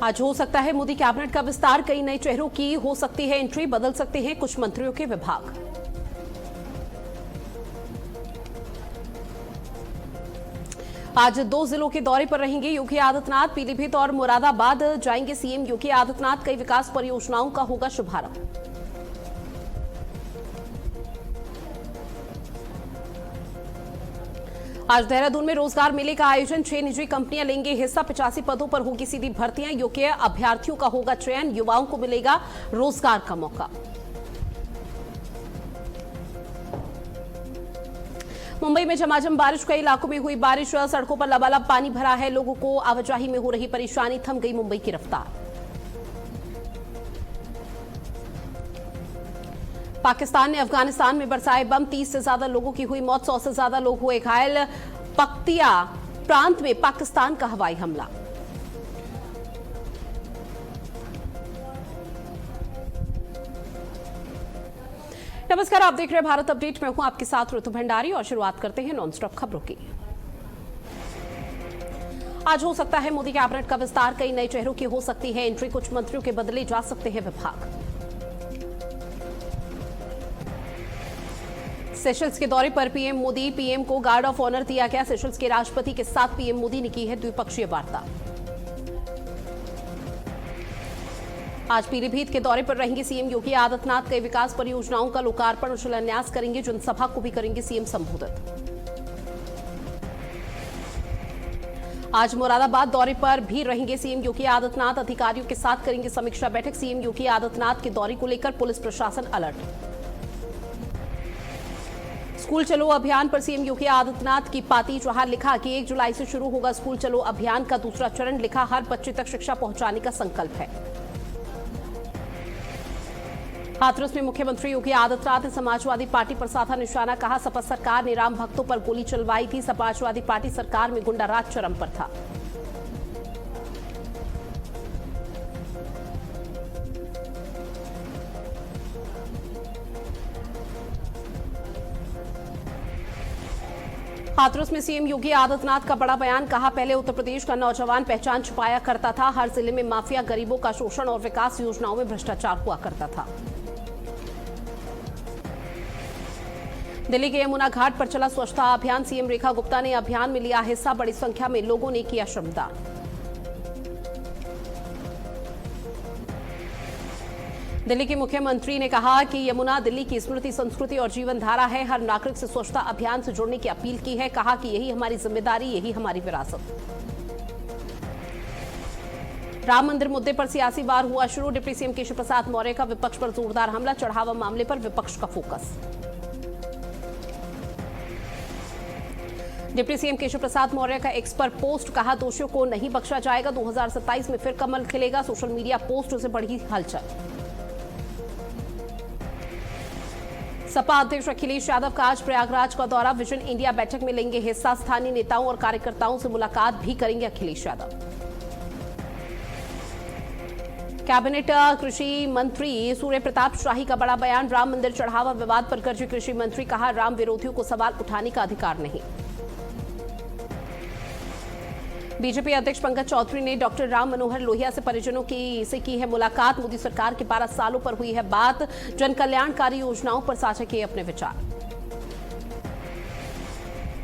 आज हो सकता है मोदी कैबिनेट का विस्तार, कई नए चेहरों की हो सकती है एंट्री, बदल सकते हैं कुछ मंत्रियों के विभाग। आज 2 जिलों के दौरे पर रहेंगे योगी आदित्यनाथ, पीलीभीत और मुरादाबाद जाएंगे सीएम योगी आदित्यनाथ, कई विकास परियोजनाओं का होगा शुभारंभ। आज देहरादून में रोजगार मेले का आयोजन, 6 निजी कंपनियां लेंगे हिस्सा, 85 पदों पर होगी सीधी भर्तियां, योग्य अभ्यर्थियों का होगा चयन, युवाओं को मिलेगा रोजगार का मौका। मुंबई में झमाझम बारिश, कई इलाकों में हुई बारिश, सड़कों पर लबालब पानी भरा है, लोगों को आवाजाही में हो रही परेशानी, थम गई मुंबई की रफ्तार। पाकिस्तान ने अफगानिस्तान में बरसाए बम, 30 से ज्यादा लोगों की हुई मौत, 100 से ज्यादा लोग हुए घायल, पख्तिया प्रांत में पाकिस्तान का हवाई हमला। नमस्कार, आप देख रहे हैं भारत अपडेट, मैं हूं आपके साथ ऋतु भंडारी और शुरुआत करते हैं नॉनस्टॉप खबरों की। आज हो सकता है मोदी कैबिनेट का विस्तार, कई नए चेहरों की हो सकती है एंट्री, कुछ मंत्रियों के बदले जा सकते हैं विभाग। सेशल्स के दौरे पर पीएम मोदी, पीएम को गार्ड ऑफ ऑनर दिया गया, सेशल्स के राष्ट्रपति के साथ पीएम मोदी ने की है द्विपक्षीय वार्ता। आज पीलीभीत के दौरे पर रहेंगे सीएम योगी आदित्यनाथ, कई विकास परियोजनाओं का लोकार्पण और शिलान्यास करेंगे, जनसभा को भी करेंगे सीएम संबोधित। आज मुरादाबाद दौरे पर भी रहेंगे सीएम योगी आदित्यनाथ, अधिकारियों के साथ करेंगे समीक्षा बैठक, सीएम योगी आदित्यनाथ के दौरे को लेकर पुलिस प्रशासन अलर्ट। स्कूल चलो अभियान पर सीएम योगी आदित्यनाथ की पाती, जहां लिखा कि 1 जुलाई से शुरू होगा स्कूल चलो अभियान का दूसरा चरण, लिखा हर बच्चे तक शिक्षा पहुंचाने का संकल्प है। हाथरस में मुख्यमंत्री योगी आदित्यनाथ ने समाजवादी पार्टी पर साधा निशाना, कहा सपा सरकार ने राम भक्तों पर गोली चलवाई थी, समाजवादी पार्टी सरकार में गुंडाराज चरम पर था। हाथरस में सीएम योगी आदित्यनाथ का बड़ा बयान, कहा पहले उत्तर प्रदेश का नौजवान पहचान छुपाया करता था, हर जिले में माफिया, गरीबों का शोषण और विकास योजनाओं में भ्रष्टाचार हुआ करता था। दिल्ली के यमुना घाट पर चला स्वच्छता अभियान, सीएम रेखा गुप्ता ने अभियान में लिया हिस्सा, बड़ी संख्या में लोगों ने किया श्रमदान। दिल्ली के मुख्यमंत्री ने कहा कि यमुना दिल्ली की स्मृति, संस्कृति और जीवन धारा है, हर नागरिक से स्वच्छता अभियान से जुड़ने की अपील की है, कहा कि यही हमारी जिम्मेदारी, यही हमारी विरासत। राम मंदिर मुद्दे पर सियासी वार हुआ शुरू, डिप्टी सीएम केशव प्रसाद मौर्य का विपक्ष पर जोरदार हमला, चढ़ावा मामले पर विपक्ष का focus. Deputy CM Keshav Prasad Maurya का एक्स पर पोस्ट, कहा दोषियों को नहीं बख्शा जाएगा, 2027 में फिर कमल खिलेगा, सोशल मीडिया पोस्ट से बढ़ी हलचल। सपा अध्यक्ष अखिलेश यादव का आज प्रयागराज का दौरा, विजन इंडिया बैठक में लेंगे हिस्सा, स्थानीय नेताओं और कार्यकर्ताओं से मुलाकात भी करेंगे अखिलेश यादव। कैबिनेट कृषि मंत्री सूर्य प्रताप शाही का बड़ा बयान, राम मंदिर चढ़ावा विवाद पर गरजे कृषि मंत्री, कहा राम विरोधियों को सवाल उठाने का अधिकार नहीं। बीजेपी अध्यक्ष पंकज चौधरी ने डॉक्टर राम मनोहर लोहिया से परिजनों से की है मुलाकात, मोदी सरकार के 12 सालों पर हुई है बात, जन कल्याणकारी योजनाओं पर साझा किए अपने विचार।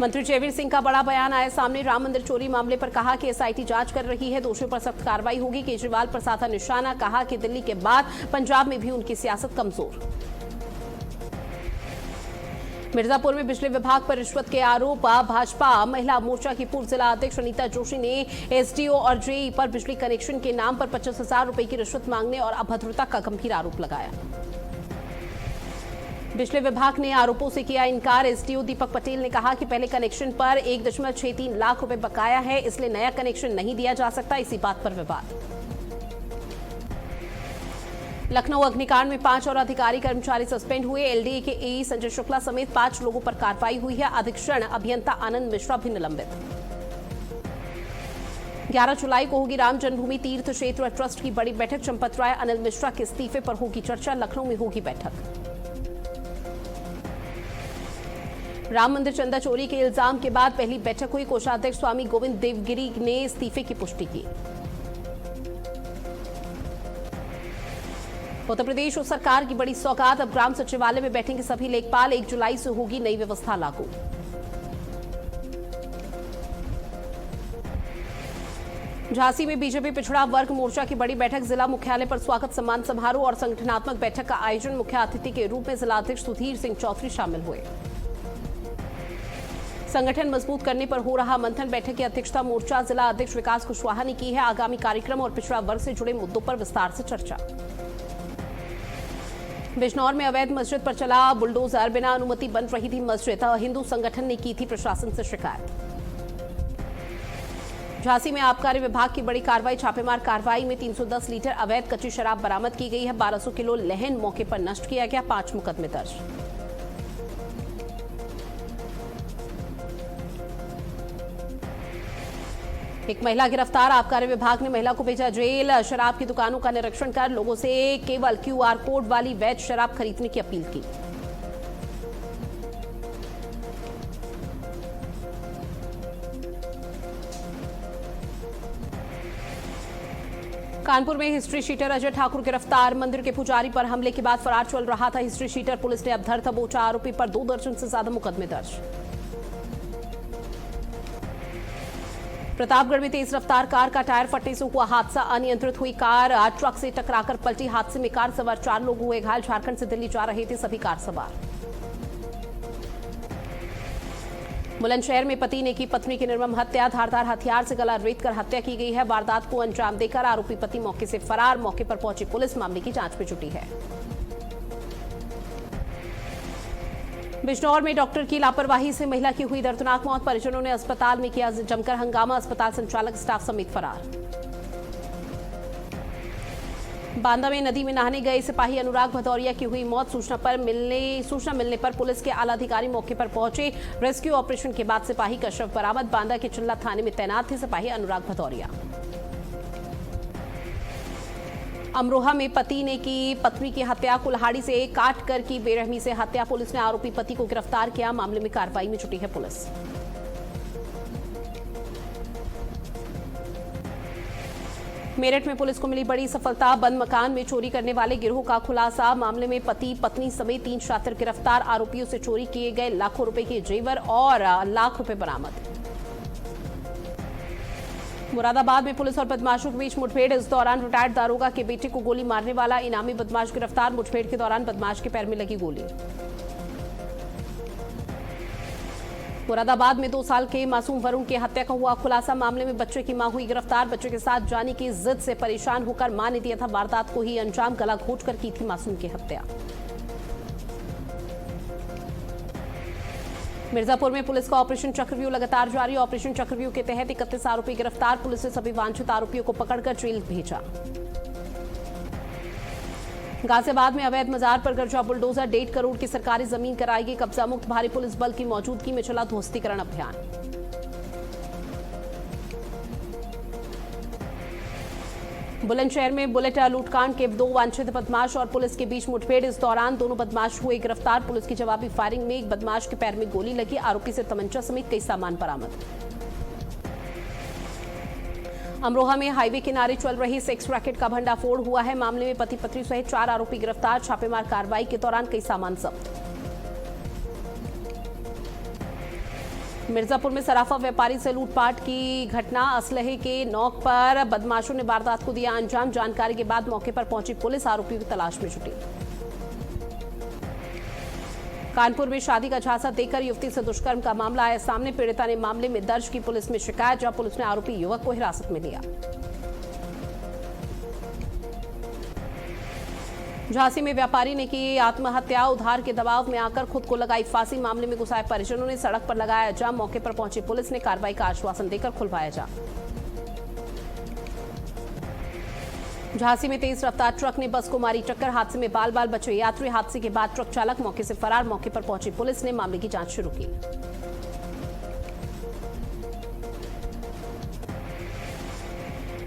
मंत्री जयवीर सिंह का बड़ा बयान आया सामने, राम मंदिर चोरी मामले पर कहा कि एसआईटी जांच कर रही है, दोषियों पर सख्त कार्रवाई होगी, केजरीवाल पर साधा निशाना, कहा कि दिल्ली के बाद पंजाब में भी उनकी सियासत कमजोर। मिर्जापुर में बिजली विभाग पर रिश्वत के आरोप, भाजपा महिला मोर्चा की पूर्व जिला अध्यक्ष अनीता जोशी ने एसडीओ और जेई पर बिजली कनेक्शन के नाम पर 25,000 रुपए की रिश्वत मांगने और अभद्रता का गंभीर आरोप लगाया। बिजली विभाग ने आरोपों से किया इनकार, एसडीओ दीपक पटेल ने कहा कि पहले कनेक्शन पर 1.63 लाख रुपए बकाया है, इसलिए नया कनेक्शन नहीं दिया जा सकता, इसी बात पर विवाद। लखनऊ अग्निकांड में 5 और अधिकारी कर्मचारी सस्पेंड हुए, एलडीए के एई संजय शुक्ला समेत 5 लोगों पर कार्रवाई हुई है, अधीक्षण अभियंता आनंद मिश्रा भी निलंबित। 11 जुलाई को होगी राम जन्मभूमि तीर्थ क्षेत्र ट्रस्ट की बड़ी बैठक, चंपत राय अनिल मिश्रा के इस्तीफे पर होगी चर्चा, लखनऊ में होगी बैठक। राम मंदिर चंदा चोरी के इल्जाम के बाद पहली बैठक हुई, कोषाध्यक्ष स्वामी गोविंद देवगिरी ने इस्तीफे की पुष्टि की। उत्तर प्रदेश सरकार की बड़ी सौगात, अब ग्राम सचिवालय में बैठेंगे सभी लेखपाल, 1 जुलाई से होगी नई व्यवस्था लागू। झांसी में बीजेपी पिछड़ा वर्ग मोर्चा की बड़ी बैठक, जिला मुख्यालय पर स्वागत सम्मान समारोह और संगठनात्मक बैठक का आयोजन। मुख्य अतिथि के रूप में जिलाध्यक्ष सुधीर सिंह चौधरी शामिल हुए। संगठन मजबूत करने पर हो रहा मंथन, बैठक की अध्यक्षता मोर्चा जिला अध्यक्ष विकास कुशवाहा ने की है। आगामी कार्यक्रम और पिछड़ा वर्ग से जुड़े मुद्दों पर विस्तार से चर्चा। बिजनौर में अवैध मस्जिद पर चला बुलडोजर, बिना अनुमति बन रही थी मस्जिद, हिंदू संगठन ने की थी प्रशासन से शिकायत। झांसी में आबकारी विभाग की बड़ी कार्रवाई, छापेमार कार्रवाई में 310 लीटर अवैध कच्ची शराब बरामद की गई है। 1200 किलो लहन मौके पर नष्ट किया गया। 5 मुकदमे दर्ज। एक महिला गिरफ्तार, आबकारी विभाग ने महिला को भेजा जेल। शराब की दुकानों का निरीक्षण कर लोगों से केवल QR कोड वाली वैध शराब खरीदने की अपील की। कानपुर में हिस्ट्री शीटर अजय ठाकुर गिरफ्तार, मंदिर के पुजारी पर हमले के बाद फरार चल रहा था हिस्ट्री शीटर। पुलिस ने अब धर दबोचा, आरोपी पर 2 दर्जन से ज्यादा मुकदमे दर्ज। प्रतापगढ़ में तेज रफ्तार कार का टायर फटने से हुआ हादसा, अनियंत्रित हुई कार ट्रक से टकराकर पलटी। हादसे में कार सवार 4 लोग हुए घायल, झारखंड से दिल्ली जा रहे थे सभी कार सवार। बुलंदशहर में पति ने की पत्नी की निर्मम हत्या, धारदार हथियार से गला रेतकर हत्या की गई है। वारदात को अंजाम देकर आरोपी पति मौके से फरार, मौके पर पहुंची पुलिस मामले की जांच में जुटी है। बिजनौर में डॉक्टर की लापरवाही से महिला की हुई दर्दनाक मौत, परिजनों ने अस्पताल में किया जमकर हंगामा, अस्पताल संचालक स्टाफ समेत फरार। बांदा में नदी में नहाने गए सिपाही अनुराग भदौरिया की हुई मौत, सूचना मिलने पर पुलिस के आला अधिकारी मौके पर पहुंचे। रेस्क्यू ऑपरेशन के बाद सिपाही का शव बरामद। बांदा के चिल्ला थाने में तैनात थे सिपाही अनुराग भदौरिया। अमरोहा में पति ने की पत्नी की हत्या, कुल्हाड़ी से काट कर की बेरहमी से हत्या, पुलिस ने आरोपी पति को गिरफ्तार किया। मामले में कार्रवाई में जुटी है पुलिस। मेरठ में पुलिस को मिली बड़ी सफलता, बंद मकान में चोरी करने वाले गिरोह का खुलासा। मामले में पति पत्नी समेत 3 छात्र गिरफ्तार, आरोपियों से चोरी किए गए लाखों रुपए के जेवर और लाख रुपए बरामद। मुरादाबाद में पुलिस और बदमाशों के बीच मुठभेड़, इस दौरान रिटायर्ड दारोगा के बेटे को गोली मारने वाला इनामी बदमाश गिरफ्तार। मुठभेड़ के दौरान बदमाश के पैर में लगी गोली। मुरादाबाद में 2 साल के मासूम वरुण की हत्या का हुआ खुलासा, मामले में बच्चे की मां हुई गिरफ्तार। बच्चे के साथ जाने की जिद से परेशान होकर मां ने दिया था वारदात को ही अंजाम, गला घोंटकर की थी मासूम की हत्या। मिर्जापुर में पुलिस का ऑपरेशन चक्रव्यूह लगातार जारी, ऑपरेशन चक्रव्यूह के तहत 31 आरोपी गिरफ्तार। पुलिस ने सभी वांछित आरोपियों को पकड़कर जेल भेजा। गाजियाबाद में अवैध मजार पर गरजा बुलडोजर, 1.5 करोड़ की सरकारी जमीन कराएगी कब्जा मुक्त, भारी पुलिस बल की मौजूदगी में चला ध्वस्तीकरण अभियान। बुलंदशहर में बुलेट लूटकांड के 2 वांछित बदमाश और पुलिस के बीच मुठभेड़, इस दौरान दोनों बदमाश हुए गिरफ्तार। पुलिस की जवाबी फायरिंग में एक बदमाश के पैर में गोली लगी, आरोपी से तमंचा समेत कई सामान बरामद। अमरोहा में हाईवे किनारे चल रही सेक्स रैकेट का भंडाफोड़ हुआ है, मामले में पति पत्नी सहित 4 आरोपी गिरफ्तार। छापेमार कार्रवाई के दौरान कई सामान जब्त। मिर्जापुर में सराफा व्यापारी से लूटपाट की घटना, असलहे के नौक पर बदमाशों ने वारदात को दिया अंजाम। जानकारी के बाद मौके पर पहुंची पुलिस आरोपियों की तलाश में जुटी। कानपुर में शादी का झांसा देकर युवती से दुष्कर्म का मामला आया सामने, पीड़िता ने मामले में दर्ज की पुलिस में शिकायत, जब पुलिस ने आरोपी युवक को हिरासत में लिया। झांसी में व्यापारी ने की आत्महत्या, उधार के दबाव में आकर खुद को लगाई फांसी, मामले में गुस्साए परिजनों ने सड़क पर लगाया जाम। मौके पर पहुंची पुलिस ने कार्रवाई का आश्वासन देकर खुलवाया जाम। झांसी में तेज रफ्तार ट्रक ने बस को मारी टक्कर, हादसे में बाल बाल बचे यात्री। हादसे के बाद ट्रक चालक मौके से फरार, मौके पर पहुंची पुलिस ने मामले की जांच शुरू की।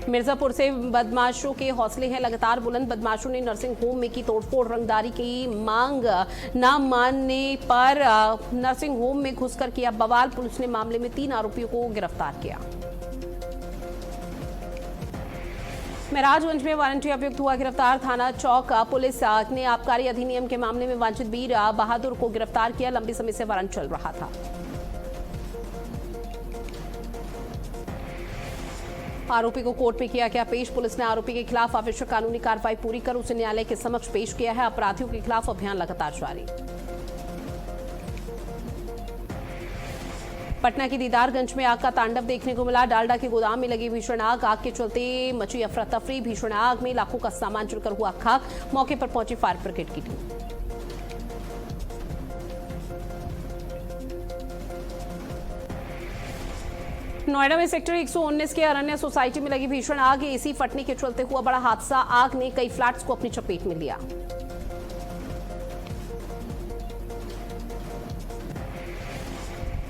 मिर्जापुर से बदमाशों के हौसले हैं लगातार बुलंद, बदमाशों ने नर्सिंग होम में की तोड़फोड़, रंगदारी की मांग न मानने पर नर्सिंग होम में घुसकर किया बवाल। पुलिस ने मामले में 3 आरोपियों को गिरफ्तार किया। महराजगंज में वारंटी अभियुक्त हुआ गिरफ्तार। थाना चौक पुलिस ने आबकारी अधिनियम के मामले में वांछित वीर बहादुर को गिरफ्तार किया। लंबे समय से वारंट चल रहा था। आरोपी को कोर्ट में किया गया पेश। पुलिस ने आरोपी के खिलाफ आवश्यक कानूनी कार्रवाई पूरी कर उसे न्यायालय के समक्ष पेश किया है। अपराधियों के खिलाफ अभियान लगातार जारी। पटना की दीदारगंज में आग का तांडव देखने को मिला। डालडा के गोदाम में लगी भीषण आग। आग के चलते मची अफरा तफरी। भीषण आग में लाखों का सामान जलकर हुआ खाक। मौके पर पहुंची फायर ब्रिगेड की टीम। नोएडा में सेक्टर 119 के अरण्या सोसाइटी में लगी भीषण आग। एसी फटने के चलते हुआ बड़ा हादसा। आग ने कई फ्लैट्स को अपनी चपेट में लिया।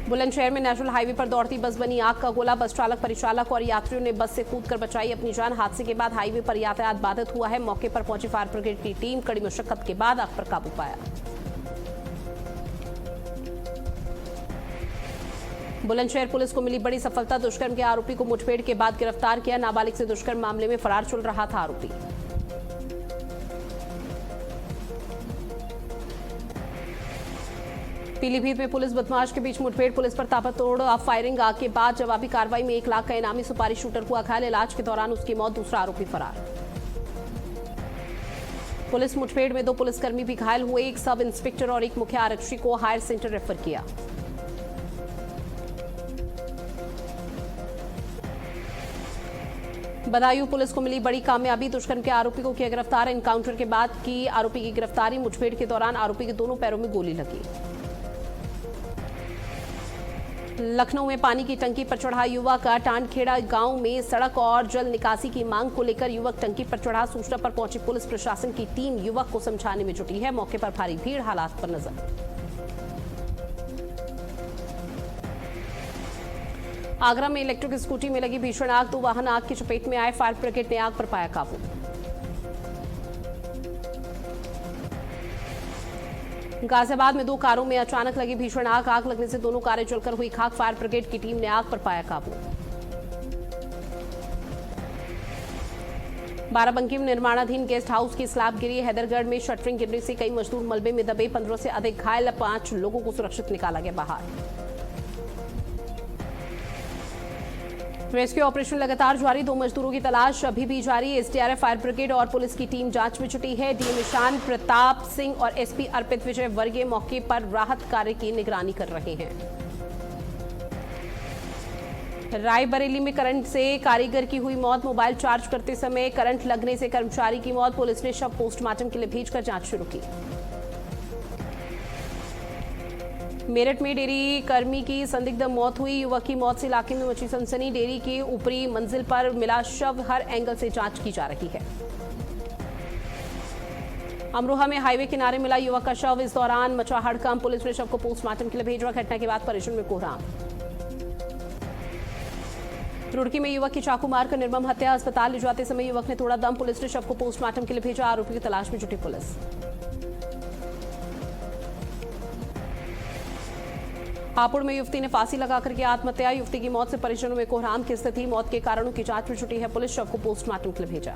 बुलंदशहर में नेशनल हाईवे पर दौड़ती बस बनी आग का गोला। बस चालक, परिचालक और यात्रियों ने बस से कूदकर बचाई अपनी जान। हादसे के बाद हाईवे पर यातायात बाधित हुआ है। मौके पर पहुंची फायर ब्रिगेड की टीम कड़ी मशक्कत के बाद आग पर काबू पाया। बुलंदशहर पुलिस को मिली बड़ी सफलता। दुष्कर्म के आरोपी को मुठभेड़ के बाद गिरफ्तार किया। नाबालिग से दुष्कर्म मामले में फरार चल रहा था आरोपी। पीलीभीत में पुलिस बदमाश के बीच मुठभेड़। पुलिस पर ताबड़तोड़ फायरिंग। आग के बाद जवाबी कार्रवाई में 1 लाख का इनामी सुपारी शूटर हुआ घायल। इलाज के दौरान उसकी मौत। दूसरा आरोपी फरार। पुलिस मुठभेड़ में 2 पुलिसकर्मी भी घायल हुए। एक सब इंस्पेक्टर और एक मुख्य आरक्षी को हायर सेंटर रेफर किया। बदायूं पुलिस को मिली बड़ी कामयाबी। दुष्कर्म के आरोपी को किया गिरफ्तार। एनकाउंटर के बाद की आरोपी की गिरफ्तारी। मुठभेड़ के दौरान आरोपी के दोनों पैरों में गोली लगी। लखनऊ में पानी की टंकी पर चढ़ा युवक। टांडखेड़ा गांव में सड़क और जल निकासी की मांग को लेकर युवक टंकी पर चढ़ा। सूचना पर पहुंची पुलिस प्रशासन की टीम युवक को समझाने में जुटी है। मौके पर भारी भीड़। हालात पर नजर। आगरा में इलेक्ट्रिक स्कूटी में लगी भीषण आग। 2 वाहन आग की चपेट में आए। फायर ब्रिगेड ने आग पर पाया काबू। गाजियाबाद में 2 कारों में अचानक लगी भीषण आग। आग लगने से दोनों कारें जलकर हुई खाक। फायर ब्रिगेड की टीम ने आग पर पाया काबू। बाराबंकी में निर्माणाधीन गेस्ट हाउस की स्लैब गिरी। हैदरगढ़ में शटरिंग गिरने से कई मजदूर मलबे में दबे। 15 से अधिक घायल। 5 लोगों को सुरक्षित निकाला गया बाहर। रेस्क्यू ऑपरेशन लगातार जारी। 2 मजदूरों की तलाश अभी भी जारी। एसडीआरएफ, फायर ब्रिगेड और पुलिस की टीम जांच में जुटी है। डीएम ईशान प्रताप सिंह और एसपी अर्पित विजय वर्गीय मौके पर राहत कार्य की निगरानी कर रहे हैं। रायबरेली में करंट से कारीगर की हुई मौत। मोबाइल चार्ज करते समय करंट लगने से कर्मचारी की मौत। पुलिस ने शव पोस्टमार्टम के लिए भेजकर जांच शुरू की। मेरठ में डेयरी कर्मी की संदिग्ध मौत हुई। युवक की मौत से इलाके में मची सनसनी। डेयरी की ऊपरी मंजिल पर मिला शव। हर एंगल से जांच की जा रही है। अमरोहा में हाईवे किनारे मिला युवक का शव। इस दौरान मचा हड़कंप। पुलिस ने शव को पोस्टमार्टम के लिए भेजा। घटना के बाद परिजन में कोहराम। रुड़की में युवक की चाकू मारकर निर्मम हत्या। अस्पताल ले जाते समय युवक ने तोड़ा दम। पुलिस ने शव को पोस्टमार्टम के लिए भेजा। आरोपी की तलाश में जुटी पुलिस। हापुड़ में युवती ने फांसी लगाकर की आत्महत्या। युवती की मौत से परिजनों में कोहराम की स्थिति। मौत के कारणों की जांच में जुटी है पुलिस। शव को पोस्टमार्टम के लिए भेजा।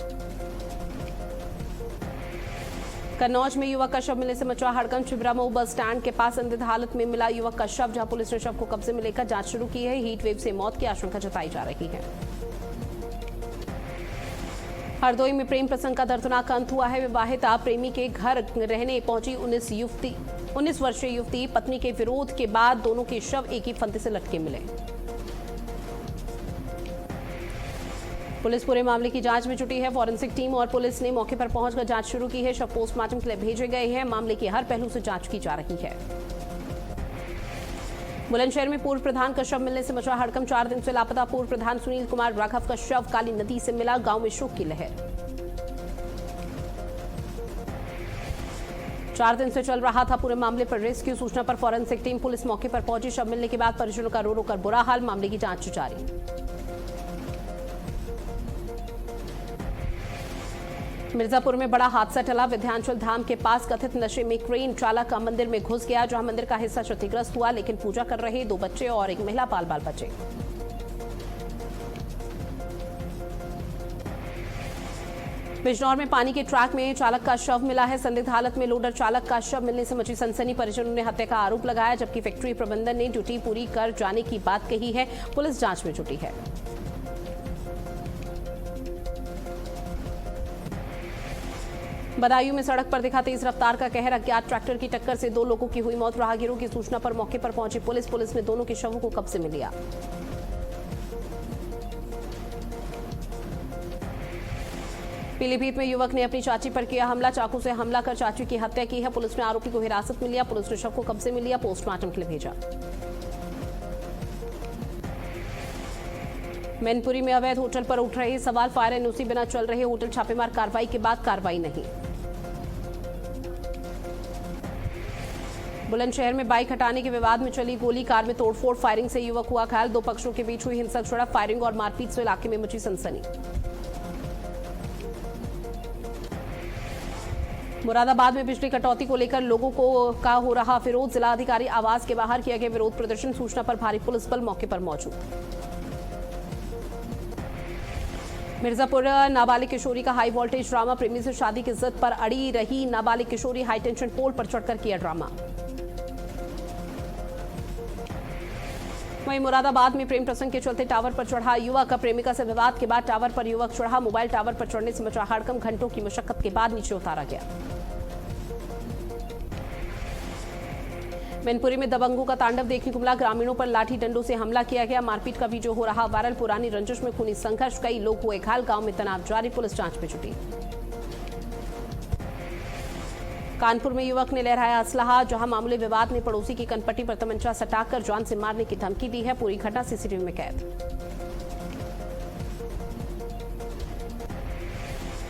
कन्नौज में युवक का शव मिलने से मचा हड़कंप। छिबरामऊ बस स्टैंड के पास संदिग्ध हालत में मिला युवक का शव, जहां पुलिस ने शव को कब्जे में लेकर जांच शुरू की है। हीट वेव से मौत की आशंका जताई जा रही है। हरदोई में प्रेम प्रसंग का दर्दनाक अंत हुआ है। विवाहित प्रेमी के घर रहने पहुंची 19 वर्षीय युवती। पत्नी के विरोध के बाद दोनों के शव एक ही फंदे से लटके मिले। पुलिस पूरे मामले की जांच में जुटी है। फॉरेंसिक टीम और पुलिस ने मौके पर पहुंचकर जांच शुरू की है। शव पोस्टमार्टम के लिए भेजे गए हैं। मामले के हर पहलू से जांच की जा रही है। बुलंदशहर में पूर्व प्रधान का शव मिलने से मचा हड़कंप। 4 दिन से लापता पूर्व प्रधान सुनील कुमार राघव का शव काली नदी से मिला। गांव में शोक की लहर। 4 दिन से चल रहा था पूरे मामले पर रेस्क्यू। सूचना पर फॉरेंसिक टीम पुलिस मौके पर पहुंची। शव मिलने के बाद परिजनों का रो रो कर बुरा हाल। मामले की जांच जारी। मिर्जापुर में बड़ा हादसा टला। विंध्याचल धाम के पास कथित नशे में क्रेन चालक मंदिर में घुस गया, जहां मंदिर का हिस्सा क्षतिग्रस्त हुआ, लेकिन पूजा कर रहे 2 बच्चे और एक महिला बाल बचे। बिजनौर में पानी के ट्रैक में चालक का शव मिला है। संदिग्ध हालत में लोडर चालक का शव मिलने से मची सनसनी। परिजनों ने हत्या का आरोप लगाया, जबकि फैक्ट्री प्रबंधन ने ड्यूटी पूरी कर जाने की बात कही है। पुलिस जांच में जुटी है। बदायूं में सड़क पर दिखा तेज रफ्तार का कहर। अज्ञात ट्रैक्टर की टक्कर से 2 लोगों की हुई मौत। राहगीरों की सूचना पर मौके पर पहुंची पुलिस ने दोनों के शवों को कब्जे में लिया। पीलीभीत में युवक ने अपनी चाची पर किया हमला। चाकू से हमला कर चाची की हत्या की है। पुलिस ने आरोपी को हिरासत में लिया। पुलिस ने शव को कब्जे में लिया, पोस्टमार्टम के लिए भेजा। मैनपुरी में अवैध होटल पर उठ रहे सवाल। फायर एनओसी बिना चल रहे होटल। छापेमार कार्रवाई के बाद कार्रवाई नहीं। बुलंदशहर में बाइक हटाने के विवाद में चली गोली। कार में तोड़फोड़, फायरिंग से युवक हुआ घायल। 2 पक्षों के बीच हुई हिंसक झड़प। फायरिंग और मारपीट से इलाके में मची सनसनी। मुरादाबाद में बिजली कटौती को लेकर लोगों का हो रहा विरोध। जिलाधिकारी आवास के बाहर किया गया विरोध प्रदर्शन। सूचना पर भारी पुलिस बल मौके पर मौजूद। मिर्जापुर नाबालिग किशोरी का हाई वोल्टेज ड्रामा। प्रेमी से शादी की जिद पर अड़ी रही नाबालिग किशोरी। हाई टेंशन पोल पर चढ़कर किया ड्रामा। वहीं मुरादाबाद में प्रेम प्रसंग के चलते टावर पर चढ़ा युवक। प्रेमिका से विवाद के बाद टावर पर युवक चढ़ा। मोबाइल टावर पर चढ़ने से मचा हड़कंप। घंटों की मशक्कत के बाद नीचे उतारा गया। मैनपुरी में दबंगों का तांडव देखने को मिला। ग्रामीणों पर लाठी डंडों से हमला किया गया। मारपीट का वीडियो हो रहा वायरल। पुरानी रंजिश में खूनी संघर्ष। कई लोग हुए घायल। गांव में तनाव जारी। पुलिस जांच में जुटी। कानपुर में युवक ने लहराया असलहा। जहां मामूली विवाद ने पड़ोसी की कनपट्टी पर तमंचा सटाकर जान से मारने की धमकी दी है। पूरी घटना सीसीटीवी में कैद।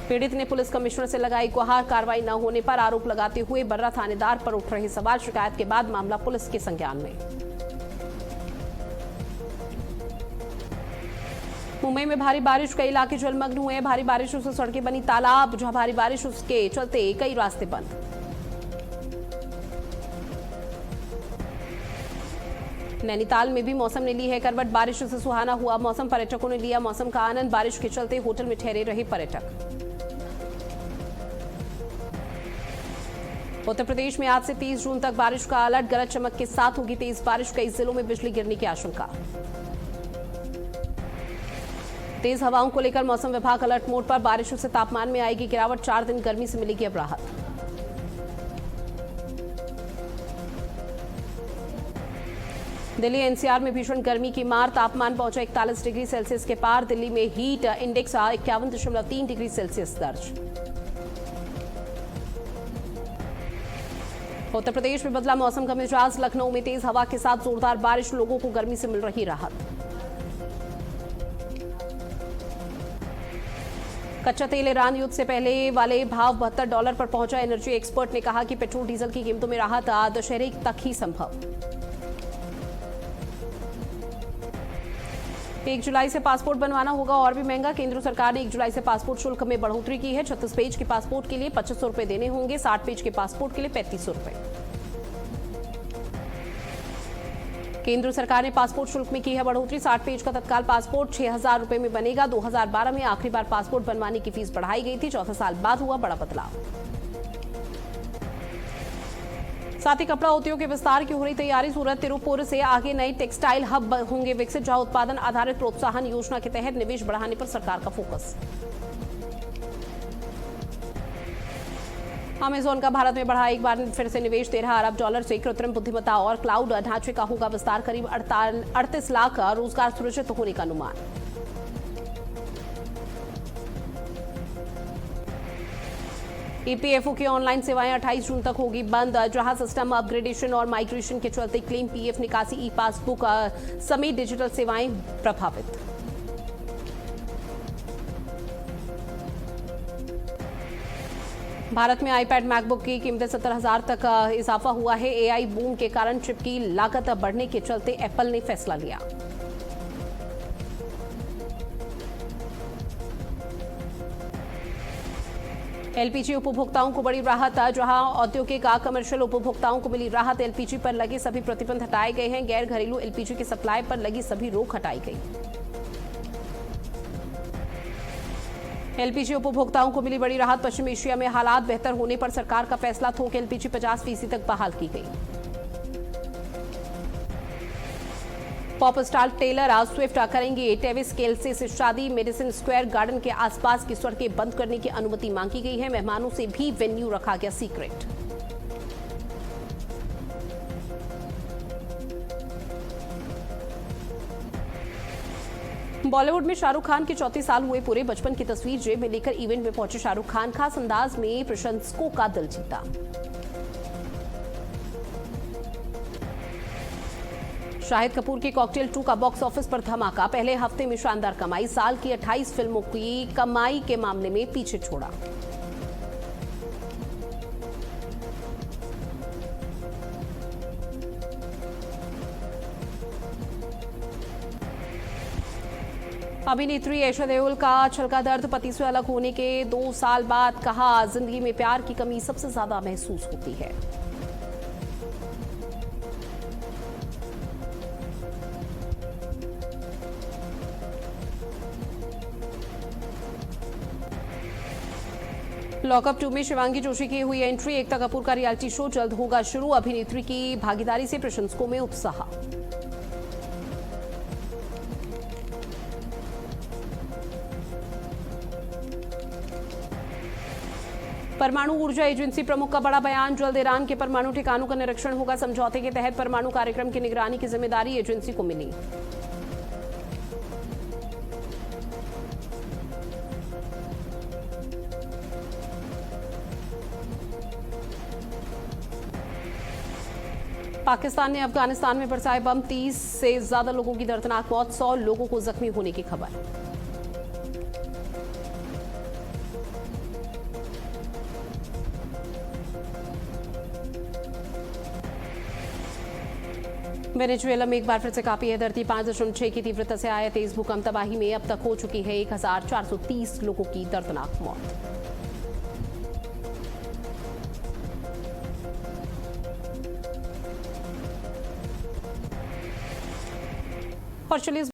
पीड़ित ने पुलिस कमिश्नर से लगाई गुहार। कार्रवाई न होने पर आरोप लगाते हुए बर्रा थानेदार पर उठ रहे सवाल। शिकायत के बाद मामला पुलिस के संज्ञान में। मुंबई में भारी बारिश। कई इलाके जलमग्न हुए। भारी बारिशों से सड़कें बनी तालाब। जहां भारी बारिश के चलते कई रास्ते बंद। नैनीताल में भी मौसम ने ली है करवट। बारिश से सुहाना हुआ मौसम। पर्यटकों ने लिया मौसम का आनंद। बारिश के चलते होटल में ठहरे रहे पर्यटक। उत्तर प्रदेश में आज से 30 जून तक बारिश का अलर्ट। गरज चमक के साथ होगी तेज बारिश। कई जिलों में बिजली गिरने की आशंका। तेज हवाओं को लेकर मौसम विभाग अलर्ट मोड पर। बारिशों से तापमान में आएगी गिरावट। 4 दिन गर्मी से मिलेगी अब राहत। दिल्ली एनसीआर में भीषण गर्मी की मार। तापमान पहुंचा 41 डिग्री सेल्सियस के पार। दिल्ली में हीट इंडेक्स 51.3 डिग्री सेल्सियस दर्ज। उत्तर प्रदेश में बदला मौसम का मिजाज। लखनऊ में तेज हवा के साथ जोरदार बारिश। लोगों को गर्मी से मिल रही राहत। कच्चा तेल ईरान युद्ध से पहले वाले भाव $72 पर पहुंचा। एनर्जी एक्सपर्ट ने कहा कि पेट्रोल डीजल की कीमतों में राहत दशहरे तक ही संभव। 1 जुलाई से पासपोर्ट बनवाना होगा और भी महंगा। केंद्र सरकार ने 1 जुलाई से पासपोर्ट शुल्क में बढ़ोतरी की है। 36 पेज के पासपोर्ट के लिए 2500 रुपए देने होंगे। 60 पेज के पासपोर्ट के लिए 3500 रुपए। केंद्र सरकार ने पासपोर्ट शुल्क में की है बढ़ोतरी। 60 पेज का तत्काल पासपोर्ट 6000 रुपए में बनेगा। 2012 में आखिरी बार पासपोर्ट बनवाने की फीस बढ़ाई गई थी। 14 साल बाद हुआ बड़ा बदलाव। साथ ही कपड़ा उद्योग के विस्तार की हो रही तैयारी। सूरत तिरुपुर से आगे नए टेक्सटाइल हब होंगे विकसित, जहां उत्पादन आधारित प्रोत्साहन योजना के तहत निवेश बढ़ाने पर सरकार का फोकस। अमेजॉन का भारत में बढ़ा एक बार फिर से निवेश। $13 अरब से कृत्रिम बुद्धिमत्ता और क्लाउड ढांचे का होगा विस्तार। करीब 38 लाख रोजगार सृजित होने का अनुमान। ईपीएफओ की ऑनलाइन सेवाएं 28 जून तक होगी बंद। जहां सिस्टम अपग्रेडेशन और माइग्रेशन के चलते क्लेम, पीएफ निकासी, ई पासबुक समेत डिजिटल सेवाएं प्रभावित। भारत में आईपैड, मैकबुक की कीमतें 70,000 तक इजाफा हुआ है। एआई बूम के कारण चिप की लागत बढ़ने के चलते एप्पल ने फैसला लिया। एलपीजी उपभोक्ताओं को बड़ी राहत। जहां औद्योगिक कमर्शियल उपभोक्ताओं को मिली राहत। एलपीजी पर लगे सभी प्रतिबंध हटाए गए हैं। गैर घरेलू एलपीजी की सप्लाई पर लगी सभी रोक हटाई गई। एलपीजी उपभोक्ताओं को मिली बड़ी राहत। पश्चिम एशिया में हालात बेहतर होने पर सरकार का फैसला, थोक एलपीजी 50% तक बहाल की गई। पॉप स्टार टेलर आज स्विफ्ट करेंगे टेविस केल्से से शादी। मेडिसन स्क्वायर गार्डन के आसपास की सड़कें बंद करने की अनुमति मांगी गई है। मेहमानों से भी वेन्यू रखा गया सीक्रेट। बॉलीवुड में शाहरुख खान के 34 साल हुए पूरे। बचपन की तस्वीर जेब में लेकर इवेंट में पहुंचे शाहरुख खान। खास अंदाज में प्रशंसकों का दिल जीता। शाहिद कपूर की कॉकटेल 2 का बॉक्स ऑफिस पर धमाका। पहले हफ्ते में शानदार कमाई, साल की 28 फिल्मों की कमाई के मामले में पीछे छोड़ा। अभिनेत्री ऐशा देओल का छलका दर्द। पति से अलग होने के 2 साल बाद कहा, जिंदगी में प्यार की कमी सबसे ज्यादा महसूस होती है। लॉकअप 2 में शिवांगी जोशी की हुई एंट्री। एकता कपूर का रियलिटी शो जल्द होगा शुरू। अभिनेत्री की भागीदारी से प्रशंसकों में उत्साह। परमाणु ऊर्जा एजेंसी प्रमुख का बड़ा बयान। जल्द ईरान के परमाणु ठिकानों का निरीक्षण होगा। समझौते के तहत परमाणु कार्यक्रम की निगरानी की जिम्मेदारी एजेंसी को मिली। पाकिस्तान ने अफगानिस्तान में बरसाए बम। 30 से ज्यादा लोगों की दर्दनाक मौत, 100 लोगों को जख्मी होने की खबर। वेनेजुएला में एक बार फिर से कांपी है धरती। 5.6 की तीव्रता से आया तेज भूकंप। तबाही में अब तक हो चुकी है 1430 लोगों की दर्दनाक मौत। और चलिए